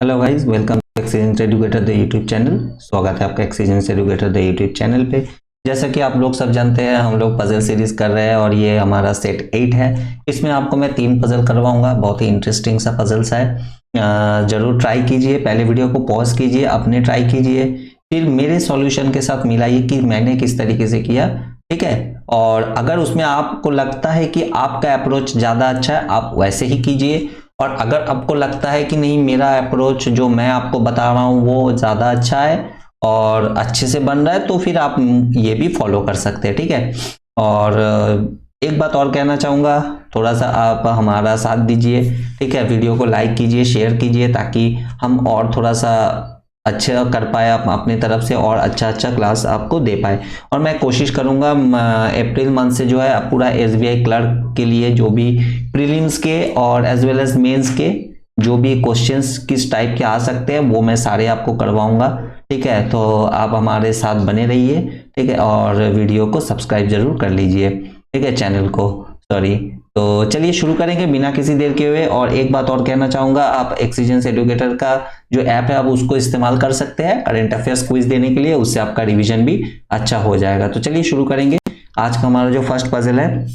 Hello guys, welcome to excellence educator the YouTube channel. स्वागत है आपका excellence educator the YouTube channel पे। जैसा कि आप लोग सब जानते हैं, हम लोग पजल सीरीज कर रहे हैं और ये हमारा सेट 8 है। इसमें आपको मैं 3 पजल करवाऊंगा। बहुत ही इंटरेस्टिंग सा पजल्स है। जरूर ट्राई कीजिए। पहले वीडियो को पॉज कीजिए, अपने ट्राई कीजिए, फिर मेरे सॉल्यूशन के साथ मिलाइए कि मैंने किस तरीके से किया। ठीक है। और अगर उसमें आपको लगता है कि आपका अप्रोच ज़्यादा अच्छा है, आप वैसे ही कीजिए। और अगर आपको लगता है कि नहीं, मेरा अप्रोच जो मैं आपको बता रहा हूँ वो ज़्यादा अच्छा है और अच्छे से बन रहा है, तो फिर आप ये भी फॉलो कर सकते हैं। ठीक है। और एक बात और कहना चाहूँगा, थोड़ा सा आप हमारा साथ दीजिए। ठीक है। वीडियो को लाइक कीजिए, शेयर कीजिए, ताकि हम और थोड़ा सा अच्छा कर पाए, आप अपनी तरफ से और अच्छा अच्छा क्लास आपको दे पाए। और मैं कोशिश करूंगा अप्रैल मंथ से जो है पूरा एसबीआई क्लर्क के लिए जो भी प्रीलिम्स के और एज वेल एज मेंस के जो भी क्वेश्चंस किस टाइप के आ सकते हैं वो मैं सारे आपको करवाऊंगा। ठीक है। तो आप हमारे साथ बने रहिए। ठीक है। और वीडियो को सब्सक्राइब जरूर कर लीजिए। ठीक है। चैनल को, सॉरी। तो चलिए शुरू करेंगे बिना किसी देर के हुए। और एक बात और कहना चाहूंगा, आप एक्सीजेंस एडुकेटर का जो ऐप है आप उसको इस्तेमाल कर सकते हैं करंट अफेयर्स क्विज देने के लिए। उससे आपका रिवीजन भी अच्छा हो जाएगा। तो चलिए शुरू करेंगे। आज का हमारा जो फर्स्ट पजल है,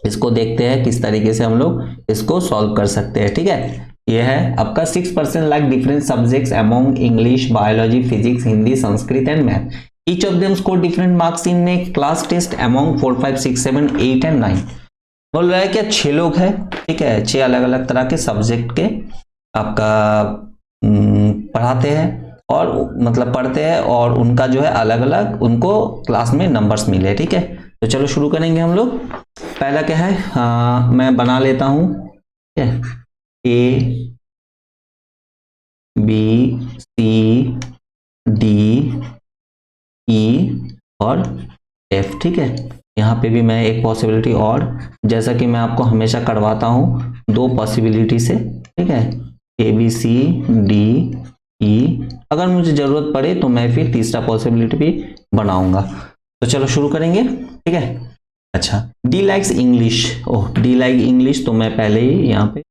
इसको देखते हैं किस तरीके से हम लोग इसको सॉल्व कर सकते हैं। ठीक है। यह है आपका 6% like different subjects among English, biology, physics, Hindi, Sanskrit and math. Each of them score different marks in a class test among 4, 5, 6, 7, 8 and 9। बोल रहा है क्या 6 लोग हैं। ठीक है। 6 अलग अलग तरह के सब्जेक्ट के आपका पढ़ाते हैं और मतलब पढ़ते हैं, और उनका जो है अलग अलग उनको क्लास में नंबर्स मिले। ठीक है। तो चलो शुरू करेंगे हम लोग। पहला क्या है, मैं बना लेता हूं। ठीक है। A B C D E और एफ। ठीक है। यहाँ पे भी मैं एक पॉसिबिलिटी और, जैसा कि मैं आपको हमेशा करवाता हूँ 2 पॉसिबिलिटी से। ठीक है। A B C D E, अगर मुझे जरूरत पड़े तो मैं फिर तीसरा पॉसिबिलिटी भी बनाऊंगा। तो चलो शुरू करेंगे। ठीक है। अच्छा, डी लाइक्स इंग्लिश। ओह, डी लाइक इंग्लिश, तो मैं पहले ही यहाँ पे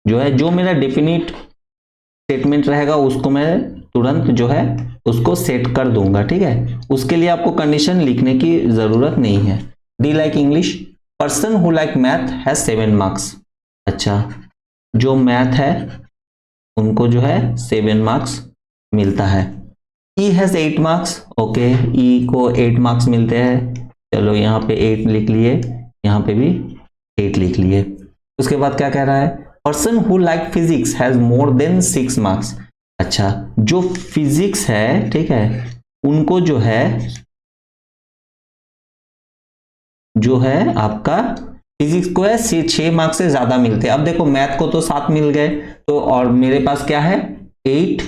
जो है, जो मेरा डेफिनेट स्टेटमेंट रहेगा उसको मैं तुरंत जो है उसको सेट कर दूंगा। ठीक है। उसके लिए आपको कंडीशन लिखने की जरूरत नहीं है। D like English, person who like math has 7 marks. अच्छा, जो मैथ है उनको जो है 7 मार्क्स मिलता है। ई हैज 8 मार्क्स। ओके, ई को 8 मार्क्स मिलते हैं। चलो यहाँ पे 8 लिख लिए, यहाँ पे भी 8 लिख लिए। उसके बाद क्या कह रहा है, person who like physics has more than 6 marks. अच्छा, जो फिजिक्स है, ठीक है, उनको जो है आपका फिजिक्स को है 6 मार्क्स से ज्यादा मिलते हैं। अब देखो मैथ को तो 7 मिल गए, तो और मेरे पास क्या है 8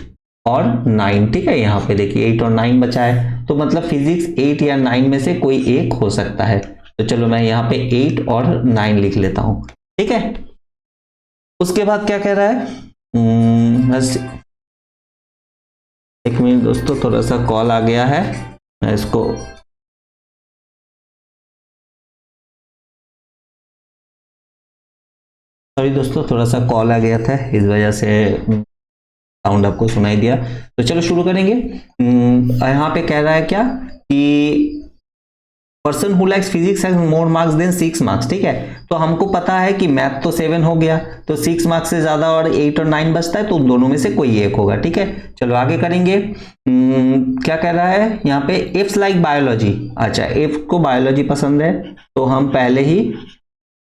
और 9। ठीक है। यहाँ पे देखिए 8 और 9 बचा है, तो मतलब फिजिक्स 8 या 9 में से कोई एक हो सकता है। तो चलो मैं यहाँ पे 8 और 9 लिख लेता हूं। ठीक है। उसके बाद क्या कह रहा है, बस एक मिनट दोस्तों, थोड़ा सा कॉल आ गया है, मैं इसको सॉरी दोस्तों, थोड़ा सा कॉल आ गया था, इस वजह से साउंड आपको सुनाई दिया। तो चलो शुरू करेंगे। यहाँ पे कह रहा है क्या कि person who likes physics has more marks than 6 marks. ठीक है। तो हमको पता है कि मैथ तो 7 हो गया, तो 6 मार्क्स से ज्यादा और 8 और 9 बचता है, तो उन दोनों में से कोई एक होगा। ठीक है। चलो आगे करेंगे। क्या कह रहा है यहाँ पे, इफ्स लाइक बायोलॉजी। अच्छा, इफ को बायोलॉजी पसंद है तो हम पहले ही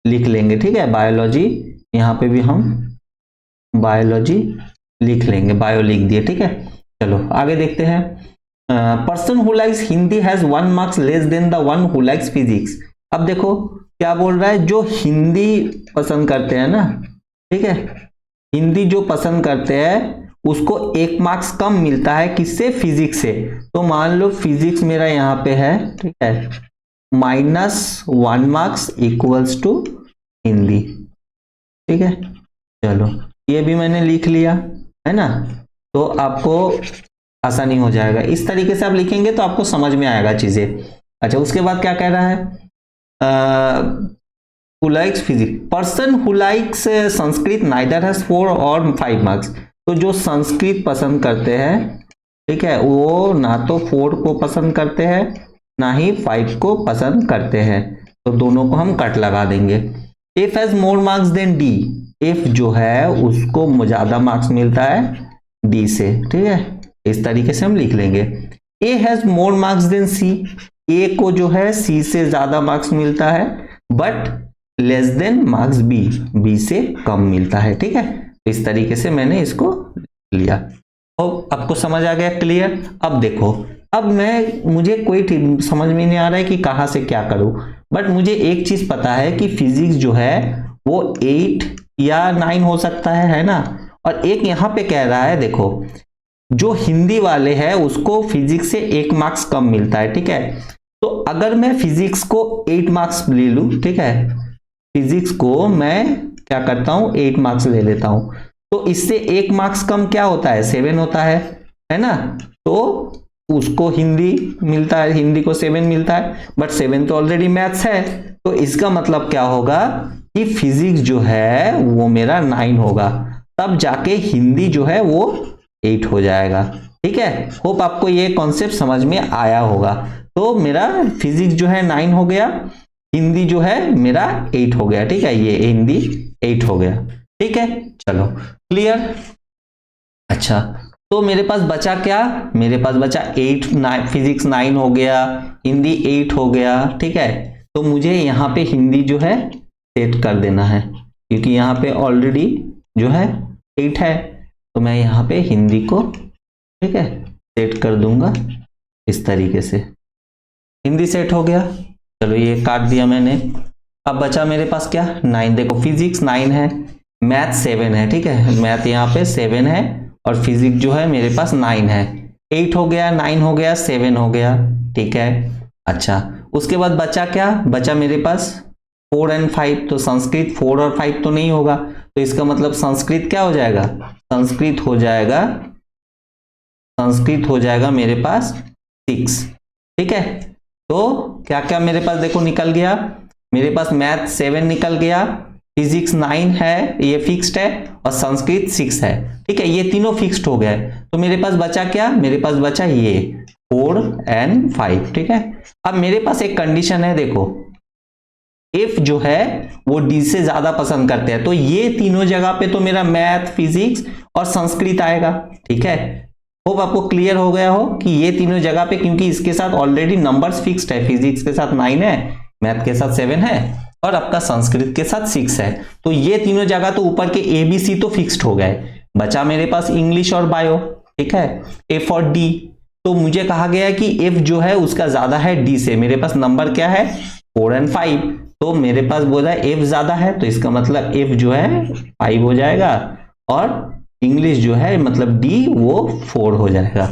लिख लेंगे। ठीक है। बायोलॉजी, यहाँ पे भी हम बायोलॉजी लिख लेंगे, बायो लिख दिए। ठीक है। चलो आगे देखते हैं। Person who likes Hindi has 1 marks less than the one who likes physics. अब देखो क्या बोल रहा है, जो हिंदी पसंद करते हैं ना, ठीक है, हिंदी जो पसंद करते हैं उसको 1 मार्क्स कम मिलता है, किससे, फिजिक्स से। तो मान लो फिजिक्स मेरा यहाँ पे है, ठीक है, -1 मार्क्स इक्वल्स टू हिंदी। ठीक है। चलो ये भी मैंने लिख लिया है ना, तो आपको आसानी हो जाएगा। इस तरीके से आप लिखेंगे तो आपको समझ में आएगा चीजें। अच्छा, उसके बाद क्या कह रहा है, who likes physics, person who likes Sanskrit neither has 4 और 5 मार्क्स। तो जो संस्कृत पसंद करते हैं, ठीक है, वो ना तो 4 को पसंद करते हैं ना ही 5 को पसंद करते हैं, तो दोनों को हम कट लगा देंगे। F has more marks than D, F जो है उसको ज्यादा मार्क्स मिलता है D से, ठीक है, इस तरीके से हम लिख लेंगे। A has more marks than C, A को जो है C से ज्यादा मार्क्स मिलता है but less than marks B, B से कम मिलता है, ठीक है। इस तरीके से मैंने इसको लिया। और आपको समझ आ गया, क्लियर। अब देखो, अब मुझे कोई समझ में नहीं आ रहा है कि कहां से क्या करूं, बट मुझे एक चीज पता है कि फिजिक्स जो है वो 8 या 9 हो सकता है ना। और एक यहां पे कह रहा है, देखो जो हिंदी वाले हैं उसको फिजिक्स से 1 मार्क्स कम मिलता है, ठीक है। तो अगर मैं फिजिक्स को 8 मार्क्स ले लूं, ठीक है, फिजिक्स को मैं क्या करता हूं 8 मार्क्स ले लेता हूं, तो इससे 1 मार्क्स कम क्या होता है 7 होता है ना। तो उसको हिंदी मिलता है, हिंदी को 7 मिलता है, बट 7 तो ऑलरेडी मैथ्स है, तो इसका मतलब क्या होगा कि फिजिक्स जो है वो मेरा 9 होगा, तब जाके हिंदी जो है वो 8 हो जाएगा, ठीक है। होप आपको ये कॉन्सेप्ट समझ में आया होगा। तो मेरा फिजिक्स जो है 9 हो गया, हिंदी जो है मेरा 8 हो गया, ठीक है, ये हिंदी 8 हो गया, ठीक है। चलो क्लियर। अच्छा, तो मेरे पास बचा क्या, मेरे पास बचा 8, फिजिक्स 9 हो गया, हिंदी 8 हो गया, ठीक है। तो मुझे यहाँ पे हिंदी जो है सेट कर देना है, क्योंकि यहाँ पे ऑलरेडी जो है 8 है, तो मैं यहाँ पे हिंदी को, ठीक है, सेट कर दूंगा इस तरीके से। हिंदी सेट हो गया, चलो ये काट दिया मैंने। अब बचा मेरे पास क्या 9, देखो फिजिक्स 9 है, मैथ 7 है, ठीक है, मैथ यहाँ पे 7 है और फिजिक्स जो है मेरे पास 9 है। 8 हो गया, 9 हो गया, 7 हो गया, ठीक है। अच्छा, उसके बाद बचा क्या, बचा मेरे पास 4 और 5, तो संस्कृत 4 और 5 तो नहीं होगा, तो इसका मतलब संस्कृत क्या हो जाएगा, संस्कृत हो जाएगा, संस्कृत हो जाएगा मेरे पास 6, ठीक है। तो क्या क्या मेरे पास देखो निकल गया, मेरे पास मैथ 7 निकल गया, फिजिक्स 9 है, ये फिक्स्ड है, और संस्कृत 6 है, ठीक है, ये तीनों फिक्स्ड हो गए। तो मेरे पास बचा क्या, मेरे पास बचा ये 4 और 5, ठीक है। अब मेरे पास एक कंडीशन है, देखो F जो है वो D से ज्यादा पसंद करते हैं, तो ये तीनों जगह पे तो मेरा मैथ, फिजिक्स और संस्कृत आएगा, ठीक है। होप आपको क्लियर हो गया हो कि ये तीनों जगह पे, क्योंकि इसके साथ ऑलरेडी नंबर्स फिक्स्ड है, फिजिक्स के साथ 9 है, मैथ के साथ 7 है और आपका संस्कृत के साथ 6 है, तो ये तीनों जगह तो ऊपर के ABC तो फिक्स्ड हो गए। बचा मेरे पास इंग्लिश और बायो, ठीक है, F और D। तो मुझे कहा गया कि F जो है उसका ज्यादा है D से, मेरे पास नंबर क्या है 4 और 5, तो मेरे पास बोला F ज्यादा है, तो इसका मतलब F जो है 5 हो जाएगा और इंग्लिश जो है मतलब D वो 4 हो जाएगा,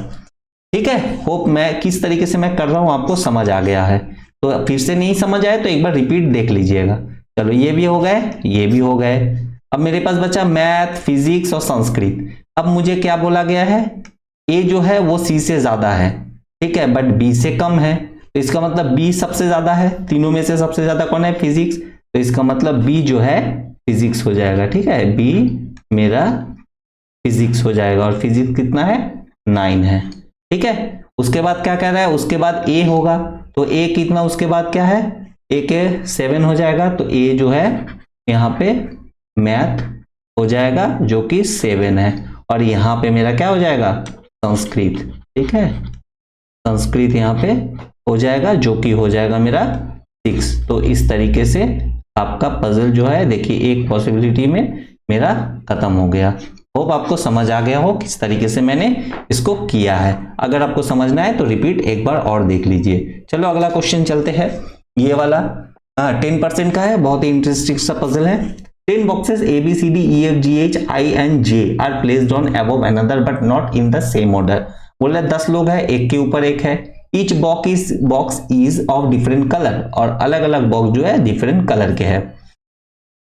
ठीक है। होप मैं किस तरीके से मैं कर रहा हूं आपको समझ आ गया है, तो फिर से नहीं समझ आए तो एक बार रिपीट देख लीजिएगा। चलो ये भी हो गए, ये भी हो गए। अब मेरे पास बचा मैथ, फिजिक्स और संस्कृत। अब मुझे क्या बोला गया है, ए जो है वो सी से ज्यादा है, ठीक है, बट बी से कम है, तो इसका मतलब बी सबसे ज्यादा है, तीनों में से सबसे ज्यादा कौन है फिजिक्स, तो इसका मतलब बी जो है फिजिक्स हो जाएगा, ठीक है, बी मेरा फिजिक्स हो जाएगा और फिजिक्स कितना है 9 है, ठीक है। उसके बाद क्या कह रहा है, उसके बाद ए होगा, तो ए कितना, उसके बाद क्या है, ए के 7 हो जाएगा, तो ए जो है यहाँ पे मैथ हो जाएगा जो कि 7 है, और यहाँ पे मेरा क्या हो जाएगा संस्कृत, ठीक है, संस्कृत यहाँ पे हो जाएगा जो कि हो जाएगा मेरा 6। तो इस तरीके से आपका पजल जो है देखिए एक पॉसिबिलिटी में मेरा खत्म हो गया। होप आपको समझ आ गया हो किस तरीके से मैंने इसको किया है। अगर आपको समझना है तो रिपीट एक बार और देख लीजिए। चलो अगला क्वेश्चन चलते हैं, ये वाला 10% का है, बहुत ही इंटरेस्टिंग सा पजल है। 10 boxes A B C D E F G H I and J are placed on above another but not in the same order। बोला 10 लोग हैं, एक के ऊपर एक है, each box is of different color, और अलग अलग बॉक्स जो है डिफरेंट कलर के हैं।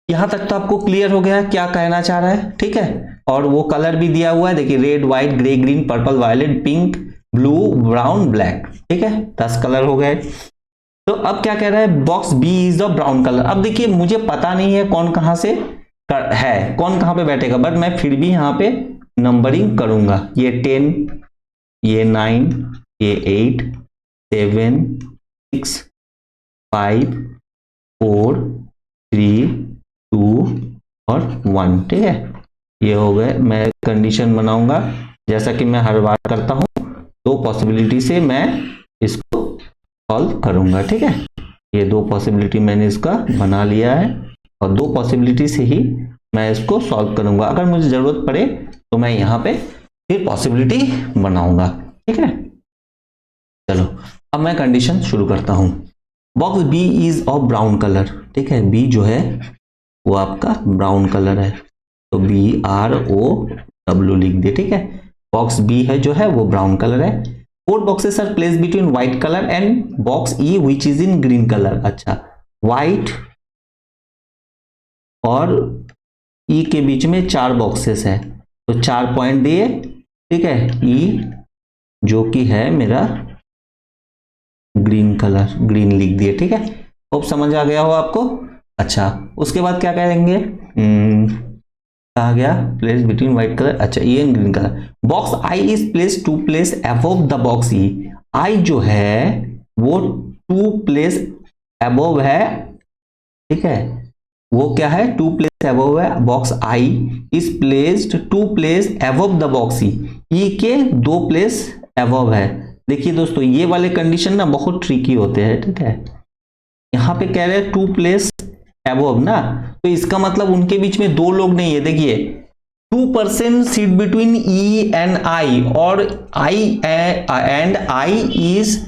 यहां तक तो आपको क्लियर हो गया क्या कहना चाह रहा है, ठीक है। और वो कलर भी दिया हुआ है, देखिए red, white, grey, green, purple, violet, pink, blue, brown, black, ठीक है, 10 कलर हो गए। तो अब क्या कह रहा है, box B is the brown colour. अब देखिए मुझे पता नहीं है कौन कहां से है, कौन कहां पे बैठेगा, बट मैं फिर भी यहाँ पे नंबरिंग करूंगा, ये 10, ये 9, ये 8, 7, 6, 5, 4, 3, 2 और 1। ठीक है, ये हो गए। मैं कंडीशन बनाऊंगा जैसा कि मैं हर बार करता हूं, दो पॉसिबिलिटी से मैं इसको सॉल्व करूंगा। ठीक है, ये दो पॉसिबिलिटी मैंने इसका बना लिया है और दो पॉसिबिलिटी से ही मैं इसको सॉल्व करूंगा। अगर मुझे जरूरत पड़े तो मैं यहाँ पे फिर पॉसिबिलिटी बनाऊंगा। ठीक है, चलो अब मैं कंडीशन शुरू करता हूं। Box B is of brown colour. ठीक है, बी जो है वो आपका ब्राउन कलर है, तो BROW लिख दे। ठीक है, बॉक्स बी है जो है वो ब्राउन कलर है। 4 boxes are place between white colour and box E which is in green colour. अच्छा, व्हाइट और ई के बीच में 4 बॉक्सेस है, तो 4 पॉइंट दिए। ठीक है, ई जो कि है मेरा ग्रीन कलर, ग्रीन लिख दिए। ठीक है, होप समझ आ गया हो आपको। अच्छा, उसके बाद क्या करेंगे, कहा गया प्लेस बिटवीन व्हाइट कलर। अच्छा, ये green colour. Box I is place 2 place above the box E. I जो है वो 2 प्लेस अबव है। ठीक है, वो क्या है, 2 प्लेस अबव है। Box I is placed 2 place above the box E. E के 2 प्लेस अबव है। देखिए दोस्तों, ये वाले कंडीशन ना बहुत ट्रिकी होते हैं। ठीक है, यहां पे कह रहे हैं 2 प्लेस अबव ना, तो इसका मतलब उनके बीच में 2 लोग नहीं है। देखिए 2% seat between E and I, और I and I is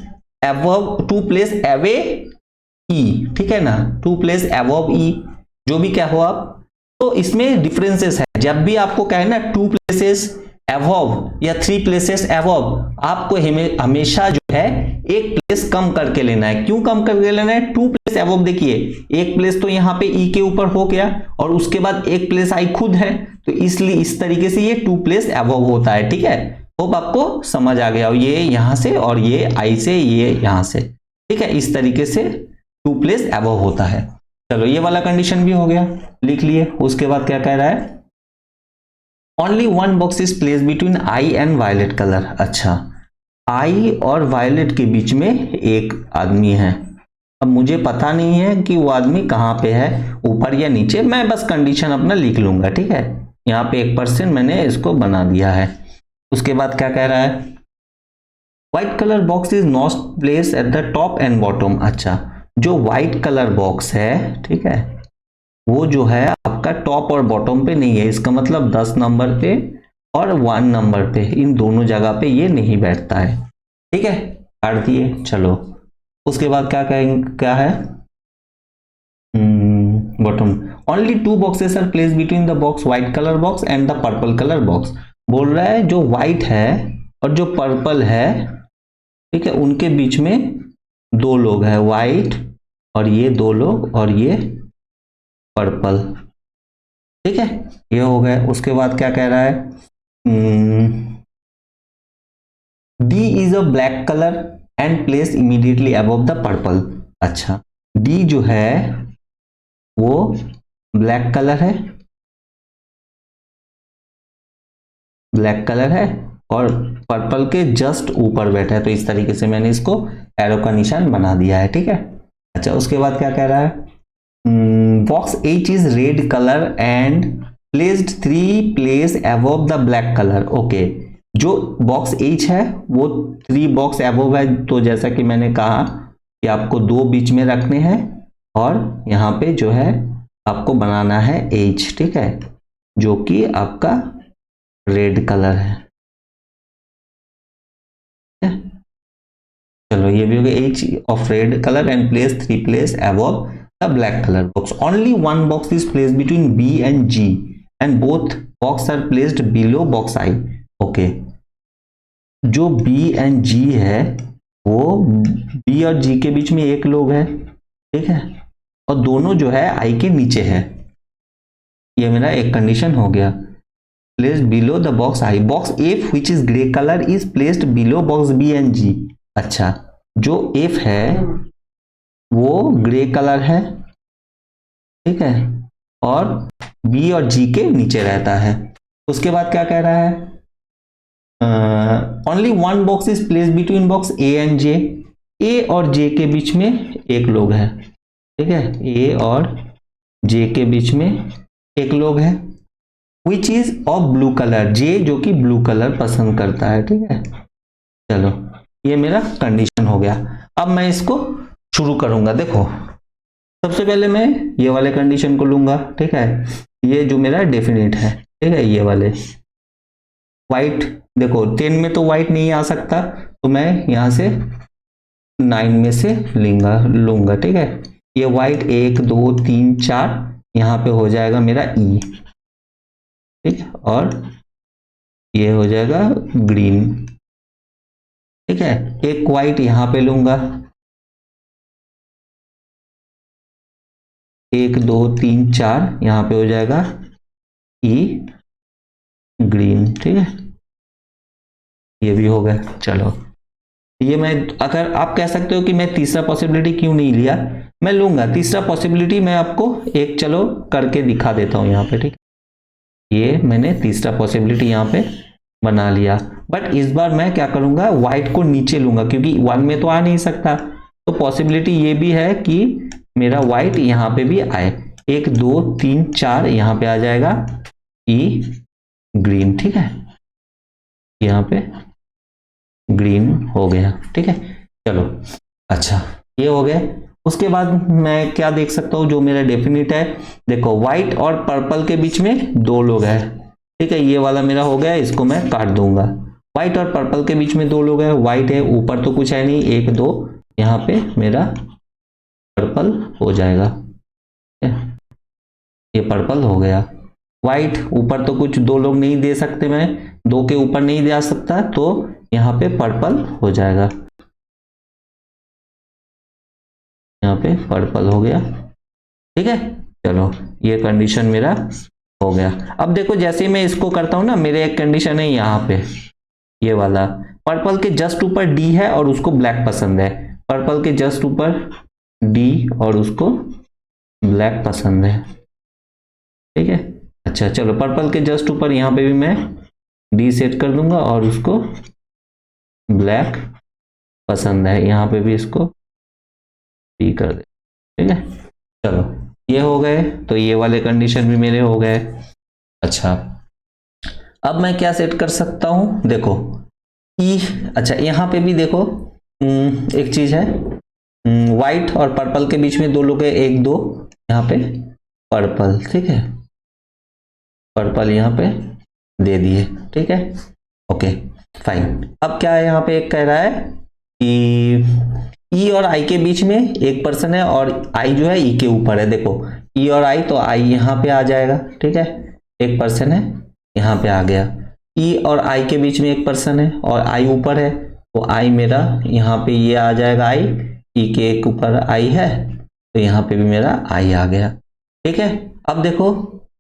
above 2 place away E. ठीक है ना, 2 प्लेस अबव ई, जो भी क्या हो आप, तो इसमें डिफरेंसेस है। जब भी आपको कहे ना 2 प्लेसेस अबव या 3 प्लेसेस अबव, आपको हमेशा जो है एक प्लेस कम करके लेना है। क्यों कम करके लेना है, 2 प्लेस अबव, देखिए एक प्लेस तो यहाँ पे ई के ऊपर हो गया और उसके बाद एक प्लेस आई खुद है, तो इसलिए इस तरीके से ये 2 प्लेस अबव होता है। ठीक है, होप आपको समझ आ गया। ये यहां से और ये आई से, ये यहां से। ठीक है, इस तरीके से 2 प्लेस अबव होता है। चलो, ये वाला कंडीशन भी हो गया, लिख लिए। उसके बाद क्या कह रहा है, only 1 box is place between I and violet colour. अच्छा, आई और वायलेट के बीच में एक आदमी है। अब मुझे पता नहीं है कि वो आदमी कहां पे है, ऊपर या नीचे, मैं बस कंडीशन अपना लिख लूंगा। ठीक है, यहाँ पे 1% मैंने इसको बना दिया है। उसके बाद क्या कह रहा है, white colour box is not place at the top and bottom. अच्छा, जो व्हाइट कलर बॉक्स है, ठीक है, वो जो है आपका टॉप और बॉटम पे नहीं है। इसका मतलब 10 नंबर पे और 1 नंबर पे, इन दोनों जगह पे ये नहीं बैठता है। ठीक है, काट दिए। चलो, उसके बाद क्या कहेंगे, क्या है, bottom. Only 2 boxes are place between the box white colour box and the purple colour box. बोल रहा है जो व्हाइट है और जो पर्पल है, ठीक है, उनके बीच में 2 लोग हैं, व्हाइट और ये 2 लोग और ये पर्पल। ठीक है, ये हो गया। उसके बाद क्या कह रहा है, D is a black colour and place immediately above the purple. अच्छा, डी जो है वो ब्लैक कलर है, ब्लैक कलर है और पर्पल के जस्ट ऊपर बैठा है, तो इस तरीके से मैंने इसको एरो का निशान बना दिया है। ठीक है, अच्छा, उसके बाद क्या कह रहा है, box H is red colour and placed 3 place above the black colour. Okay, जो बॉक्स H है वो 3 बॉक्स अबव है, तो जैसा कि मैंने कहा कि आपको 2 बीच में रखने हैं और यहाँ पे जो है आपको बनाना है H। ठीक है, जो कि आपका रेड कलर है। चलो, ये भी हो गया, H of red colour and place 3 place above the black colour box. Only 1 box is placed between B and G and both box are placed below box I। Okay, जो B and G है वो B और G के बीच में एक लोग है। ठीक है, और दोनों जो है I के नीचे है। ये मेरा एक कंडीशन हो गया, placed below the box I। Box F which is grey colour is placed below box B and G। अच्छा, जो F है वो ग्रे कलर है, ठीक है, और B और G के नीचे रहता है। उसके बाद क्या कह रहा है, only one box is place between box A and J, A और जे के बीच में एक लोग है, ठीक है, ए और जे के बीच में एक लोग है, which is of blue colour, J जो कि ब्लू कलर पसंद करता है, ठीक है। चलो ये मेरा कंडीशन हो गया। अब मैं इसको शुरू करूंगा। देखो सबसे पहले मैं ये वाले कंडीशन को लूंगा, ठीक है, ये जो मेरा डेफिनेट है, ठीक है, ये वाले वाइट, देखो 10 में तो वाइट नहीं आ सकता, तो मैं यहां से 9 में से लूंगा, ठीक है। ये वाइट 1 2 3 4 यहां पे हो जाएगा मेरा ई, ठीक है, और ये हो जाएगा ग्रीन, ठीक है। एक वाइट यहां पे लूंगा, 1 2 3 4 यहां पे हो जाएगा ई ग्रीन, ठीक है, ये भी हो गया। चलो ये मैं, अगर आप कह सकते हो कि मैं तीसरा पॉसिबिलिटी क्यों नहीं लिया, मैं लूंगा तीसरा पॉसिबिलिटी, मैं आपको एक चलो करके दिखा देता हूं यहाँ पे, ठीक है। ये मैंने तीसरा पॉसिबिलिटी यहाँ पे बना लिया, बट इस बार मैं क्या करूंगा, व्हाइट को नीचे लूंगा, क्योंकि 1 में तो आ नहीं सकता, तो पॉसिबिलिटी ये भी है कि मेरा व्हाइट यहाँ पे भी आए, 1 2 3 4 यहाँ पे आ जाएगा ई ग्रीन, ठीक है, यहाँ पे ग्रीन हो गया, ठीक है। चलो अच्छा ये हो गया। उसके बाद मैं क्या देख सकता हूं, जो मेरा डेफिनेट है, देखो व्हाइट और पर्पल के बीच में 2 लोग हैं, ठीक है, ये वाला मेरा हो गया, इसको मैं काट दूंगा। व्हाइट और पर्पल के बीच में 2 लोग हैं, व्हाइट है, ऊपर तो कुछ है नहीं, 1 2 यहाँ पे मेरा पर्पल हो जाएगा, ये पर्पल हो गया। व्हाइट ऊपर तो कुछ 2 लोग नहीं दे सकते, मैं 2 के ऊपर नहीं दे सकता, तो यहाँ पे पर्पल हो जाएगा, यहाँ पे पर्पल हो गया, ठीक है। चलो ये कंडीशन मेरा हो गया। अब देखो जैसे मैं इसको करता हूं ना, मेरे एक कंडीशन है यहाँ पे, ये वाला पर्पल के जस्ट ऊपर डी है और उसको ब्लैक पसंद है, पर्पल के जस्ट ऊपर डी और उसको ब्लैक पसंद है, ठीक है। अच्छा चलो पर्पल के जस्ट ऊपर यहाँ पे भी मैं डी सेट कर दूंगा और उसको ब्लैक पसंद है, यहाँ पे भी इसको डी कर दे, ठीक है। चलो ये हो गए, तो ये वाले कंडीशन भी मेरे हो गए। अच्छा अब मैं क्या सेट कर सकता हूं, देखो ई, अच्छा यहाँ पे भी देखो एक चीज है, व्हाइट और पर्पल के बीच में 2 लोग है, 1 2 यहाँ पे पर्पल, ठीक है, पर्पल यहाँ पे दे दिए, ठीक है, ओके फाइन। अब क्या है, यहाँ पे एक कह रहा है कि ई और आई के बीच में एक पर्सन है और आई जो है ई के ऊपर है, देखो ई और आई, तो आई यहाँ पे आ जाएगा, ठीक है, एक पर्सन है यहाँ पे आ गया, ई और आई के बीच में एक पर्सन है और आई ऊपर है, तो आई मेरा यहाँ पे ये आ जाएगा, आई ई के एक ऊपर आई है, तो यहाँ पे भी मेरा आई आ गया, ठीक है। अब देखो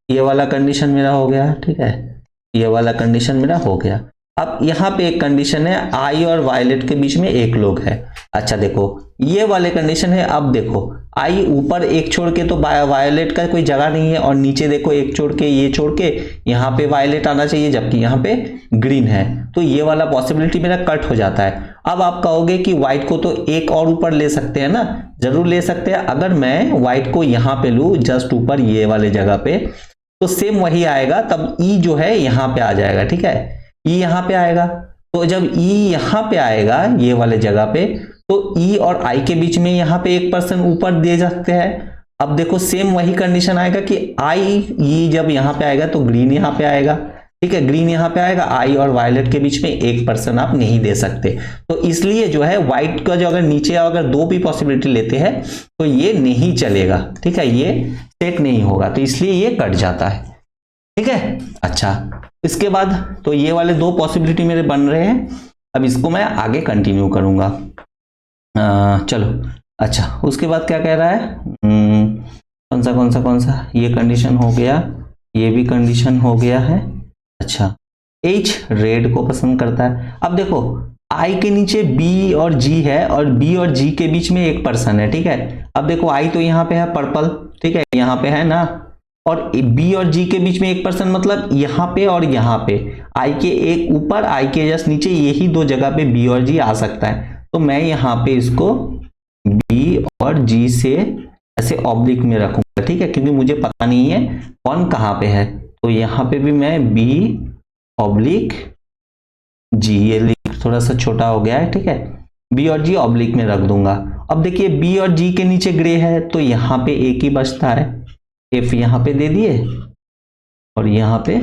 ये वाला कंडीशन मेरा हो गया, ठीक है, ये वाला कंडीशन मेरा हो गया। अब यहाँ पे एक कंडीशन है, आई और वायलेट के बीच में एक लोग है। अच्छा देखो ये वाले कंडीशन है, अब देखो आई ऊपर एक छोड़ के तो वायलेट का कोई जगह नहीं है, और नीचे देखो एक छोड़ के, ये छोड़ के यहाँ पे वायलेट आना चाहिए, जबकि यहाँ पे ग्रीन है, तो ये वाला पॉसिबिलिटी मेरा कट हो जाता है। अब आप कहोगे कि व्हाइट को तो एक और ऊपर ले सकते हैं ना, जरूर ले सकते हैं। अगर मैं व्हाइट को यहाँ पे लू जस्ट ऊपर ये वाले जगह पे, तो सेम वही आएगा, तब ई जो है यहाँ पे आ जाएगा, ठीक है, ई यहाँ पे आएगा, तो जब ई यहाँ पे आएगा ये वाले जगह पे, तो ई और आई के बीच में यहाँ पे एक पर्सन ऊपर दे सकते हैं। अब देखो सेम वही कंडीशन आएगा कि आई ई जब यहाँ पे आएगा तो ग्रीन यहाँ पे आएगा, ठीक है, ग्रीन यहाँ पे आएगा, आई और वायलेट के बीच में एक पर्सन आप नहीं दे सकते, तो इसलिए जो है व्हाइट का जो अगर नीचे अगर 2 भी पॉसिबिलिटी लेते हैं तो ये नहीं चलेगा, ठीक है, ये सेट नहीं होगा, तो इसलिए ये कट जाता है, ठीक है। अच्छा इसके बाद तो ये वाले 2 पॉसिबिलिटी मेरे बन रहे हैं, अब इसको मैं आगे कंटिन्यू करूंगा। चलो अच्छा उसके बाद क्या कह रहा है, कौन सा ये कंडीशन हो गया, ये भी कंडीशन हो गया है। अच्छा एच रेड को पसंद करता है। अब देखो आई के नीचे बी और जी है और बी और जी के बीच में एक पर्सन है, ठीक है। अब देखो आई तो यहाँ पे है पर्पल, ठीक है, यहाँ पे है ना, और बी और जी के बीच में 1% मतलब यहाँ पे और यहाँ पे, आई के एक ऊपर आई के जस्ट नीचे, यही दो जगह पे बी और जी आ सकता है। तो मैं यहाँ पे इसको बी और जी से ऐसे ऑब्लिक में रखूंगा, ठीक है, क्योंकि मुझे पता नहीं है कौन कहाँ पे है। तो यहाँ पे भी मैं बी ऑब्लिक जी, ये लिख थोड़ा सा छोटा हो गया है, ठीक है, बी और जी ऑब्लिक में रख दूंगा। अब देखिए बी और जी के नीचे ग्रे है, तो यहाँ पे एक ही बचता है, एफ यहाँ पे दे दिए और यहाँ पे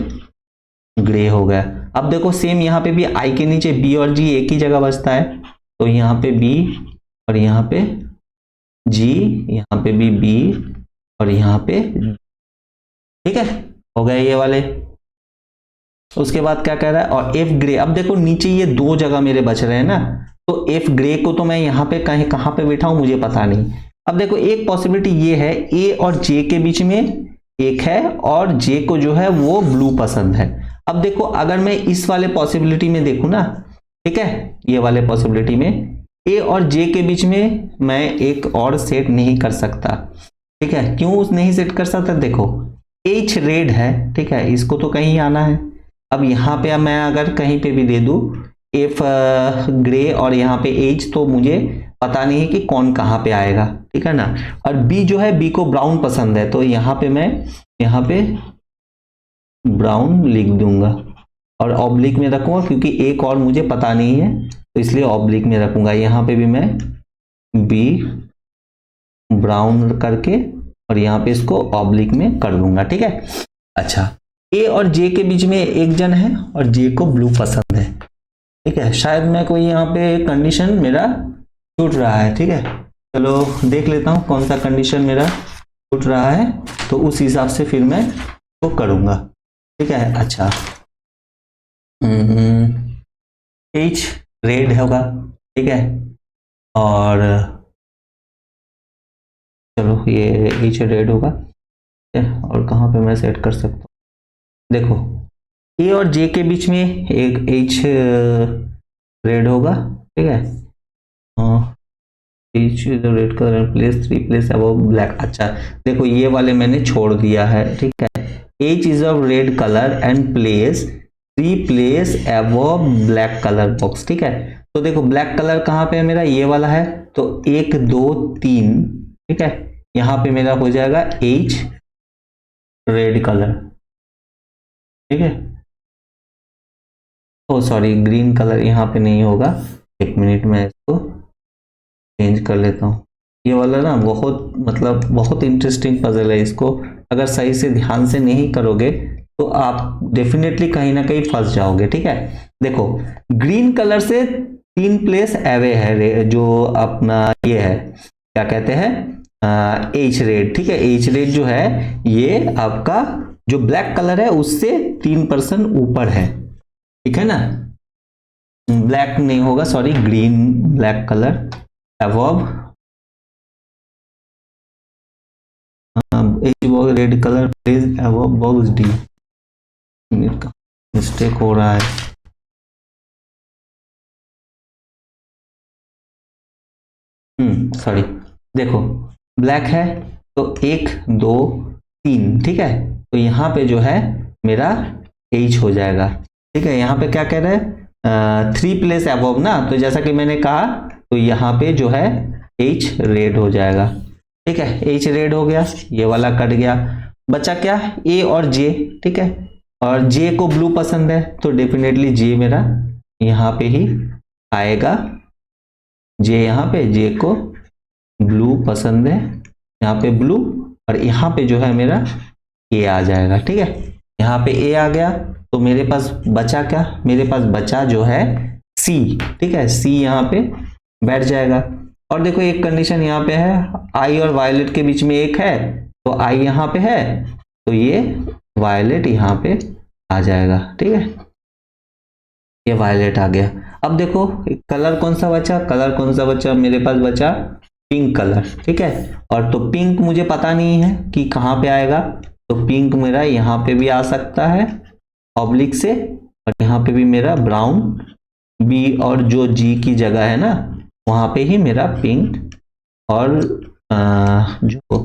ग्रे हो गया। अब देखो सेम यहाँ पे भी आई के नीचे बी और जी एक ही जगह बचता है, तो यहाँ पे बी और यहाँ पे जी, यहाँ पे भी बी और यहाँ पे, ठीक है, हो गए ये वाले। उसके बाद क्या कह रहा है, और एफ ग्रे। अब देखो नीचे ये दो जगह मेरे बच रहे हैं ना, तो एफ ग्रे को तो मैं यहाँ पे कहीं कहाँ पे बैठाऊं मुझे पता नहीं। अब देखो एक पॉसिबिलिटी ये है, ए और जे के बीच में एक है और जे को जो है वो ब्लू पसंद है। अब देखो अगर मैं इस वाले पॉसिबिलिटी में देखूं ना, ठीक है, ये वाले पॉसिबिलिटी में ए और जे के बीच में मैं एक और सेट नहीं कर सकता, ठीक है, क्यों नहीं सेट कर सकता, देखो एच रेड है, ठीक है, इसको तो कहीं आना है। अब यहाँ पे मैं अगर कहीं पे भी दे दूं एफ ग्रे और यहाँ पे एच, तो मुझे पता नहीं है कि कौन कहाँ पे आएगा, ठीक है ना। और बी जो है, बी को ब्राउन पसंद है, तो यहाँ पे मैं यहाँ पे ब्राउन लिख दूंगा और ऑब्लिक में रखूंगा, क्योंकि एक और मुझे पता नहीं है, तो इसलिए ऑब्लिक में रखूंगा। यहाँ पे भी मैं बी ब्राउन करके और यहाँ पे इसको ऑब्लिक में कर दूंगा, ठीक है। अच्छा, ए और जे के बीच में एक जन है और जे को ब्लू पसंद है, ठीक है, शायद मैं कोई यहाँ पे कंडीशन मेरा छूट रहा है, ठीक है, चलो देख लेता हूँ कौन सा कंडीशन मेरा छूट रहा है, तो उस हिसाब से फिर मैं वो करूंगा, ठीक है। अच्छा, एच रेड होगा, ठीक है, और चलो ये एच रेड होगा, और कहाँ पे मैं सेट कर सकता हूँ, देखो ए और जे के बीच में एक एच रेड होगा, ठीक है, H red colour place 3 place above black. अच्छा देखो ये वाले मैंने छोड़ दिया है, ठीक है, H is of red colour and place 3 place above black colour box, ठीक है। तो देखो ब्लैक कलर कहाँ पे है मेरा, ये वाला है, तो 1 2 3, ठीक है, यहाँ पे मेरा हो जाएगा एच रेड कलर, ठीक है, ओ सॉरी ग्रीन कलर यहाँ पे नहीं होगा, एक मिनट में इसको चेंज कर लेता हूँ। ये वाला ना बहुत मतलब बहुत इंटरेस्टिंग पजल है, इसको अगर सही से ध्यान से नहीं करोगे तो आप डेफिनेटली कहीं ना कहीं फंस जाओगे, ठीक है। देखो ग्रीन कलर से 3 प्लेस अवे है, जो अपना ये है क्या कहते हैं एच रेड, ठीक है, एच रेड जो है ये आपका जो ब्लैक कलर है उससे 3% ऊपर है, ठीक है ना, ब्लैक नहीं होगा sorry, green black colour above red colour place above box D, mistake हो रहा है, सॉरी, देखो ब्लैक है तो 1 2 3, ठीक है, तो यहाँ पे जो है मेरा एच हो जाएगा, ठीक है। यहाँ पे क्या कह रहे हैं 3 प्लेस अबव ना, तो जैसा कि मैंने कहा तो यहाँ पे जो है एच रेड हो जाएगा, ठीक है, एच रेड हो गया, ये वाला कट गया, बचा क्या ए और जे, ठीक है, और जे को ब्लू पसंद है, तो डेफिनेटली जे मेरा यहाँ पे ही आएगा, जे यहाँ पे जे को ब्लू पसंद है, यहाँ पे ब्लू, और यहाँ पे जो है मेरा ए आ जाएगा, ठीक है, यहाँ पे ए आ गया, तो मेरे पास बचा क्या, मेरे पास बचा जो है सी, ठीक है, सी यहाँ पे बैठ जाएगा। और देखो एक कंडीशन यहाँ पे है, आई और वायलेट के बीच में एक है, तो आई यहाँ पे है, तो ये वायलेट यहाँ पे आ जाएगा, ठीक है, ये वायलेट आ गया। अब देखो कलर कौन सा बचा, कलर कौन सा बचा, मेरे पास बचा पिंक कलर, ठीक है, और तो पिंक मुझे पता नहीं है कि कहाँ पे आएगा, तो पिंक मेरा यहाँ पे भी आ सकता है ऑब्लिक से, और यहाँ पे भी मेरा ब्राउन, बी और जो जी की जगह है ना वहां पे ही मेरा पिंक और जो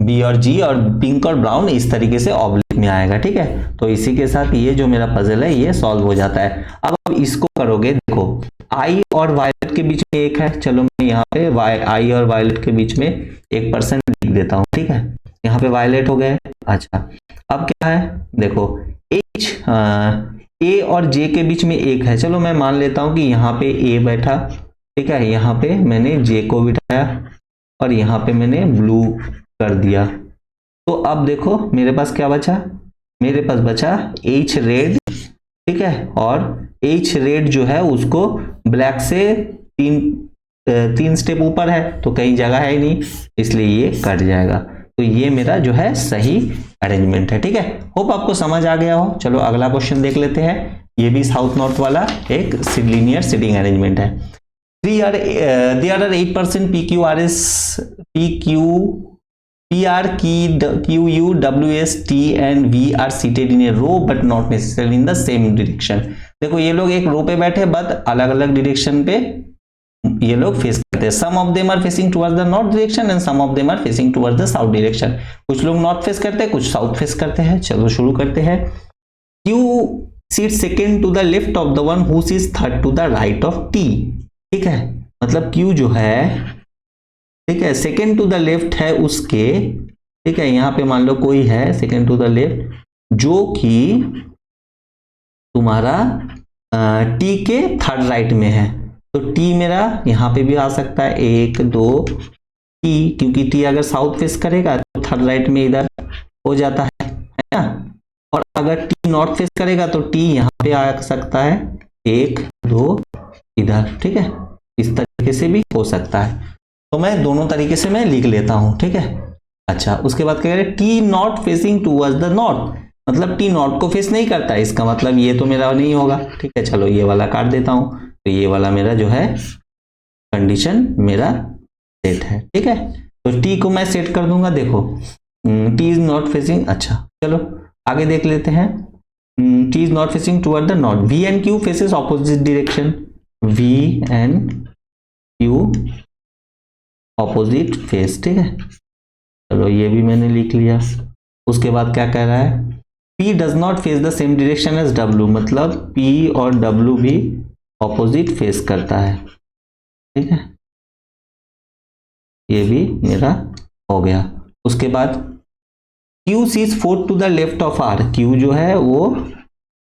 बी और जी, और पिंक और ब्राउन इस तरीके से ऑब्लिक में आएगा। ठीक है, तो इसी के साथ ये जो मेरा पजल है ये सॉल्व हो जाता है। अब इसको करोगे, देखो आई और वायलेट के बीच में एक है, चलो मैं यहाँ पे आई और वायलेट के बीच में 1% लिख देता हूँ। ठीक है, यहाँ पे वायलेट हो गए। अच्छा, अब क्या है, देखो एच ए और जे के बीच में एक है, चलो मैं मान लेता हूं कि यहाँ पे ए बैठा। ठीक है, यहाँ पे मैंने जे को बिठाया और यहाँ पे मैंने ब्लू कर दिया। तो अब देखो मेरे पास क्या बचा, मेरे पास बचा एच रेड। ठीक है, और एच रेड जो है उसको ब्लैक से तीन स्टेप ऊपर है, तो कहीं जगह है ही नहीं, इसलिए ये कट जाएगा। तो ये मेरा जो है सही अरेंजमेंट है। ठीक है, होप आपको समझ आ गया हो। चलो अगला क्वेश्चन देख लेते हैं। ये भी साउथ नॉर्थ वाला एक लीनियर सीटिंग अरेंजमेंट है। there are 8% PQRS PR QU WS T and V are seated in a row but not necessarily in the same direction। देखो ये लोग एक रो पे बैठे बट अलग अलग डायरेक्शन पे ये लोग फेस करते हैं। Some of them are facing towards the north direction and some of them are facing towards the south direction. कुछ लोग नॉर्थ फेस करते हैं, कुछ साउथ फेस करते हैं। चलो शुरू करते हैं। Q sits second to the left of the one who sits third to the right of T। ठीक है, मतलब Q जो है, ठीक है, सेकेंड टू द लेफ्ट है उसके। ठीक है, यहां पे मान लो कोई है सेकेंड टू द लेफ्ट जो कि तुम्हारा टी के थर्ड राइट में है। तो टी मेरा यहां पे भी आ सकता है, 1 2 टी, क्योंकि टी अगर साउथ फेस करेगा तो थर्ड राइट में इधर हो जाता है ना। और अगर टी नॉर्थ फेस करेगा तो टी यहां पे आ सकता है, 1 2 इधर। ठीक है, इस तरीके से भी हो सकता है। तो मैं दोनों तरीके से मैं लिख लेता हूं। ठीक है, अच्छा उसके बाद क्या करें, T not facing towards the north, मतलब टी नॉर्थ को फेस नहीं करता है, इसका मतलब ये तो मेरा नहीं होगा। ठीक है, चलो ये वाला काट देता हूं, तो ये वाला मेरा जो है कंडीशन मेरा सेट है। ठीक है, तो टी को मैं सेट कर दूंगा। देखो टी इज नॉट फेसिंग, अच्छा चलो आगे देख लेते हैं। T is not facing toward the north, V and Q faces opposite direction, V and Q opposite face. ठीक है, चलो ये भी मैंने लिख लिया। उसके बाद क्या कह रहा है, P does not face the same direction as W, मतलब P और W भी ऑपोजिट फेस करता है। ठीक है, ये भी मेरा हो गया। उसके बाद Q सीज fourth to the left of R, Q जो है वो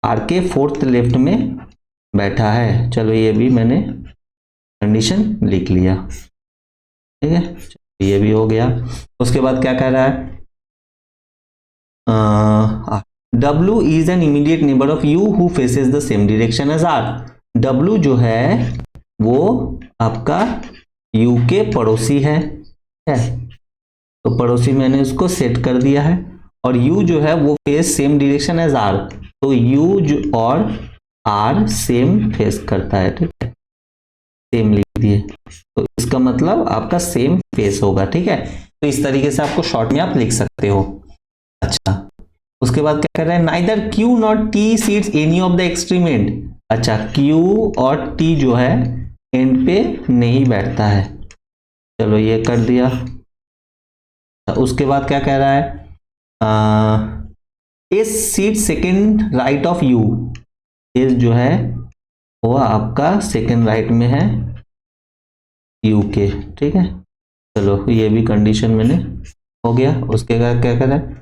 R के फोर्थ लेफ्ट में बैठा है। चलो ये भी मैंने कंडीशन लिख लिया। ठीक है, ये भी हो गया। उसके बाद क्या कह रहा है, W is an immediate neighbour of U who faces the same direction as R। W जो है वो आपका U के पड़ोसी है। तो पड़ोसी मैंने उसको सेट कर दिया है, और U जो है वो face same direction as R, तो U और R सेम फेस करता है। ठीक है, सेम लिख दिए, तो इसका मतलब आपका सेम फेस होगा। ठीक है, तो इस तरीके से आपको शॉर्ट में आप लिख सकते हो। अच्छा, उसके बाद क्या कर रहा है, neither Q not T seats any of the extreme and. अच्छा, Q और T जो है एंड पे नहीं बैठता है, चलो ये कर दिया। उसके बाद क्या कह रहा है, S seat second right of U, S जो है वो आपका सेकेंड राइट में है U के। ठीक है, चलो ये भी कंडीशन मैंने हो गया। उसके बाद क्या कर रहा है,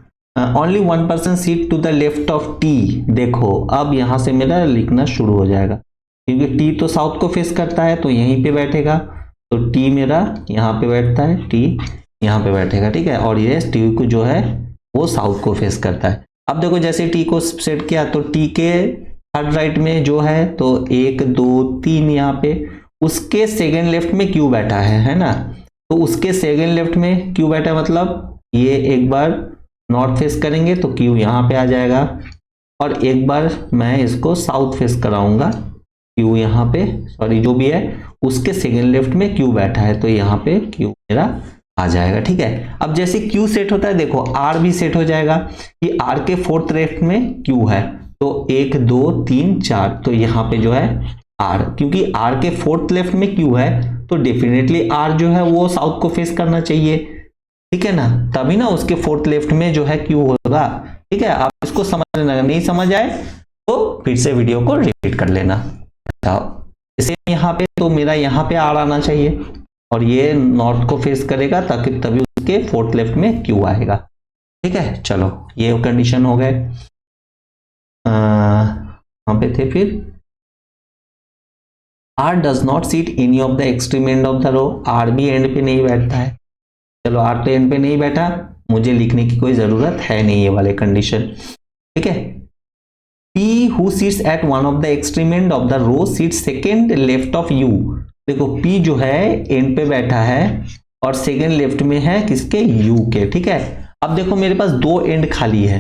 only 1% sit to the left of T। देखो अब यहां से मेरा लिखना शुरू हो जाएगा, क्योंकि T तो साउथ को फेस करता है तो यहीं पे बैठेगा, तो T मेरा यहाँ पे बैठता है, T यहाँ पे बैठेगा। ठीक है, और ये T को जो है वो साउथ को फेस करता है। अब देखो जैसे T को सेट किया तो T के थर्ड राइट में जो है तो 1 2 3 यहाँ पे, उसके सेकेंड लेफ्ट में Q बैठा है ना, तो उसके सेकेंड लेफ्ट में Q बैठा, मतलब ये एक बार नॉर्थ फेस करेंगे तो Q यहाँ पे आ जाएगा, और एक बार मैं इसको साउथ फेस कराऊंगा, Q यहाँ पे, सॉरी जो भी है उसके सेकेंड लेफ्ट में Q बैठा है, तो यहाँ पे Q मेरा आ जाएगा। ठीक है, अब जैसे Q सेट होता है देखो R भी सेट हो जाएगा, कि R के फोर्थ लेफ्ट में Q है, तो 1 2 3 4, तो यहाँ पे जो है R, क्योंकि R के फोर्थ लेफ्ट में Q है तो डेफिनेटली R जो है वो साउथ को फेस करना चाहिए। ठीक है ना, तभी ना उसके फोर्थ लेफ्ट में जो है क्यू होगा। ठीक है, आप इसको समझ लेना, नहीं समझ आए तो फिर से वीडियो को रिपीट कर लेना। इसे यहाँ पे तो मेरा यहाँ पे आर आना चाहिए और ये नॉर्थ को फेस करेगा ताकि तभी उसके फोर्थ लेफ्ट में क्यू आएगा। ठीक है, चलो ये कंडीशन हो गए। कहां पे थे फिर? R does not sit any of the extreme end of the row. R भी एंड पे नहीं बैठता है। चलो आर तो एंड पे नहीं बैठा, मुझे लिखने की कोई जरूरत है नहीं ये वाले कंडीशन। ठीक है, P who sits at one of the extreme end of the row sits second left of U. देखो पी जो है एंड पे बैठा है और सेकेंड लेफ्ट में है किसके? यू के। ठीक है, अब देखो मेरे पास दो एंड खाली है,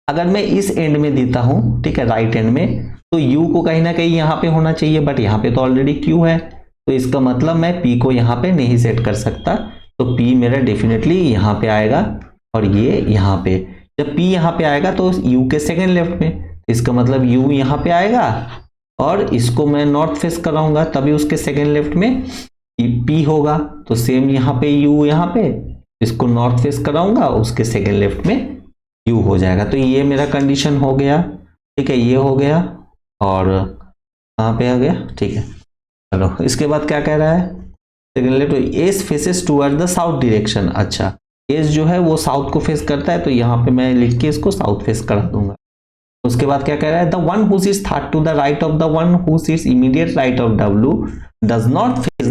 अगर मैं इस एंड में देता हूं, ठीक है, राइट एंड में, तो u को कहीं ना कहीं यहां पे होना चाहिए, बट यहां पे तो ऑलरेडी q है, तो इसका मतलब मैं p को यहां पे नहीं सेट कर सकता, तो p मेरा डेफिनेटली यहां पे आएगा और ये यहां पे। जब p यहां पे आएगा तो u के सेकेंड लेफ्ट में, इसका मतलब u यहां पे आएगा और इसको मैं नॉर्थ फेस कराऊंगा तभी उसके सेकेंड लेफ्ट में p होगा। तो सेम यहां पे u, यहां पे इसको नॉर्थ फेस कराऊंगा, उसके सेकेंड लेफ्ट में u हो जाएगा। तो ये मेरा कंडीशन हो गया। ठीक है, ये हो गया और कहाँ पे आ गया? ठीक है, चलो इसके बाद क्या कह रहा है? Second left, S faces toward the south direction. अच्छा, एस जो है वो साउथ को फेस करता है, तो यहाँ पे मैं लिख के इसको साउथ फेस करा दूंगा। उसके बाद क्या कह रहा है? The one who sits third to the right of the one who sits immediate right of W does not face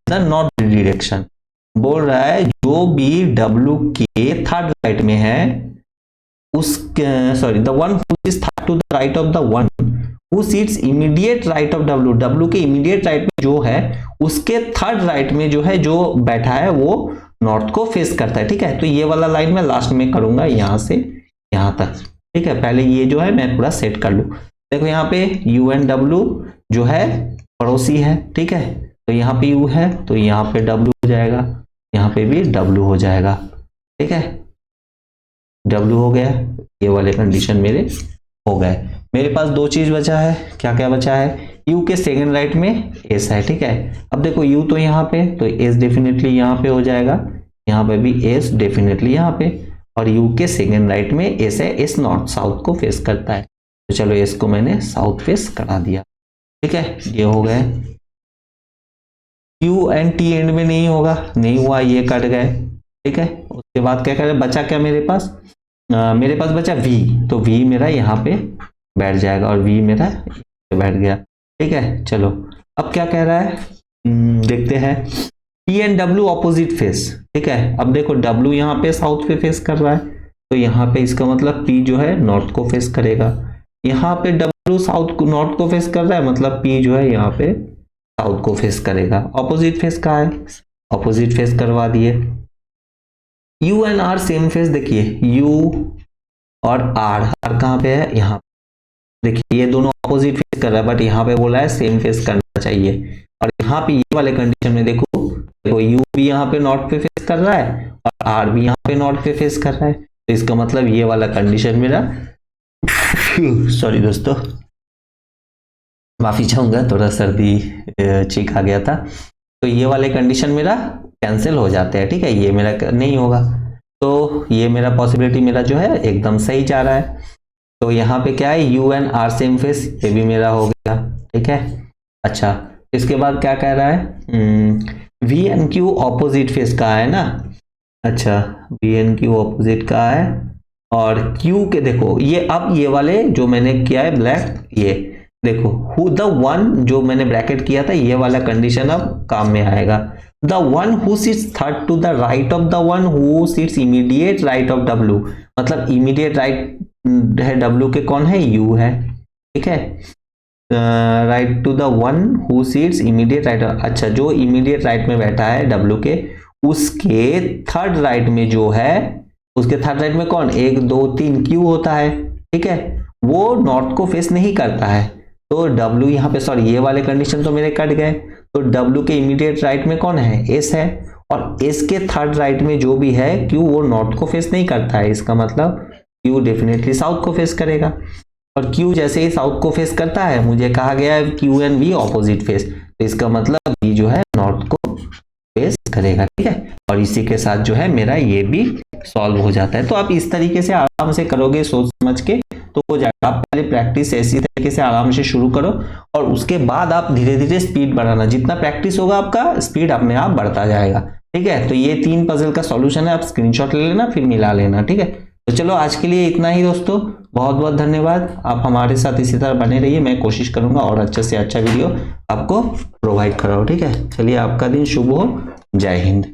the north direction. बोल रहा है जो भी W के थर्ड राइट में है the one who is third to the right of the one who sits immediate right of W के immediate right में जो है उसके थर्ड राइट में जो है जो बैठा है वो नॉर्थ को फेस करता है। ठीक है, तो ये वाला लाइन मैं लास्ट में करूंगा यहां से यहां तक। ठीक है, पहले ये जो है मैं पूरा सेट कर लूं। देखो यहाँ पे U एंड W जो है पड़ोसी है। ठीक है, तो यहाँ पे U है तो यहाँ पे W हो जाएगा, यहाँ पे भी W हो जाएगा। ठीक है, W हो गया, ये वाले कंडीशन मेरे हो गए। मेरे पास दो चीज बचा है, क्या क्या बचा है? U के सेकेंड राइट में S है। ठीक है, अब देखो U तो यहाँ पे, तो S डेफिनेटली यहाँ पे हो जाएगा, यहाँ पे भी S डेफिनेटली यहाँ पे, और U के सेकेंड राइट में S है, S नॉर्थ साउथ को फेस करता है, तो चलो S को मैंने साउथ फेस करा दिया। ठीक है, ये हो गए। Q एंड T एंड में नहीं होगा, नहीं हुआ, ये कट गए। ठीक है, उसके बाद क्या करें? बचा क्या मेरे पास? मेरे पास बचा V, तो V मेरा यहाँ पे बैठ जाएगा और V मेरा बैठ गया। ठीक है, चलो अब क्या कह रहा है देखते हैं। P and W opposite face. ठीक है, अब देखो W यहाँ पे साउथ पे फेस कर रहा है, तो यहाँ पे इसका मतलब P जो है नॉर्थ को फेस करेगा। यहाँ पे W साउथ को नॉर्थ को फेस कर रहा है, मतलब P जो है यहाँ पे साउथ को फेस करेगा। ऑपोजिट फेस कहाँ है? ऑपोजिट फेस करवा दिए। U and R same face, देखिए U और R कहाँ पे है? यहाँ। देखिए ये दोनों ऑपोजिट फेस कर रहा है, बट यहाँ पे बोला है सेम फेस करना चाहिए। और यहाँ पे ये वाले कंडीशन में देखो U भी यहाँ पे नॉर्थ पे फेस कर रहा है और R भी यहाँ पे नॉर्थ पे फेस कर रहा है, तो इसका मतलब ये वाला कंडीशन मेरा सॉरी दोस्तों, माफी चाहूंगा, थोड़ा सर्दी चीख आ गया था, तो ये वाले कंडीशन मेरा कैंसिल हो जाते हैं। ठीक है, ये मेरा नहीं होगा, तो ये मेरा पॉसिबिलिटी मेरा जो है एकदम सही जा रहा है। तो यहाँ पे क्या है? U and R same face, ये भी मेरा हो गया। ठीक है, अच्छा इसके बाद क्या कह रहा है? V and Q opposite face का है ना। अच्छा, V एंड Q ऑपोजिट का है और Q के देखो ये, अब ये वाले जो मैंने किया है ब्लैक, ये देखो हु द वन जो मैंने ब्रैकेट किया था, ये वाला कंडीशन अब काम में आएगा। The one who sits third to the right of the one who sits immediate right of W, मतलब इमीडिएट राइट है W के कौन है? U है। ठीक है, right to the one who sits immediate right. अच्छा, जो इमीडिएट राइट में बैठा है W के, उसके थर्ड राइट में जो है, उसके थर्ड राइट में कौन? 1 2 3 Q होता है। ठीक है, वो नॉर्थ को फेस नहीं करता है, तो W यहाँ पे, सॉरी ये वाले कंडीशन तो मेरे कट गए, तो W के इमीडिएट राइट में कौन है? S है, और S के थर्ड राइट में जो भी है Q, वो नॉर्थ को फेस नहीं करता है, इसका मतलब Q डेफिनेटली साउथ को फेस करेगा। और Q जैसे ही साउथ को फेस करता है, मुझे कहा गया है Q and V opposite face, तो इसका मतलब V जो है नॉर्थ को फेस करेगा, ठीक है। और इसी के साथ जो है मेरा ये भी सॉल्व हो जाता है। तो आप इस तरीके से आराम से करोगे सोच समझ के तो हो जाएगा। आप पहले प्रैक्टिस ऐसी तरीके से आराम से शुरू करो और उसके बाद आप धीरे धीरे स्पीड बढ़ाना। जितना प्रैक्टिस होगा आपका स्पीड अपने आप बढ़ता जाएगा, ठीक है। तो ये 3 पजल का सॉल्यूशन है, आप स्क्रीनशॉट ले लेना फिर मिला लेना, ठीक है। तो चलो आज के लिए इतना ही दोस्तों, बहुत बहुत धन्यवाद। आप हमारे साथ इसी तरह बने रहिए, मैं कोशिश करूंगा और अच्छे से अच्छा वीडियो आपको प्रोवाइड कराऊं, ठीक है। चलिए आपका दिन शुभ हो, जय हिंद।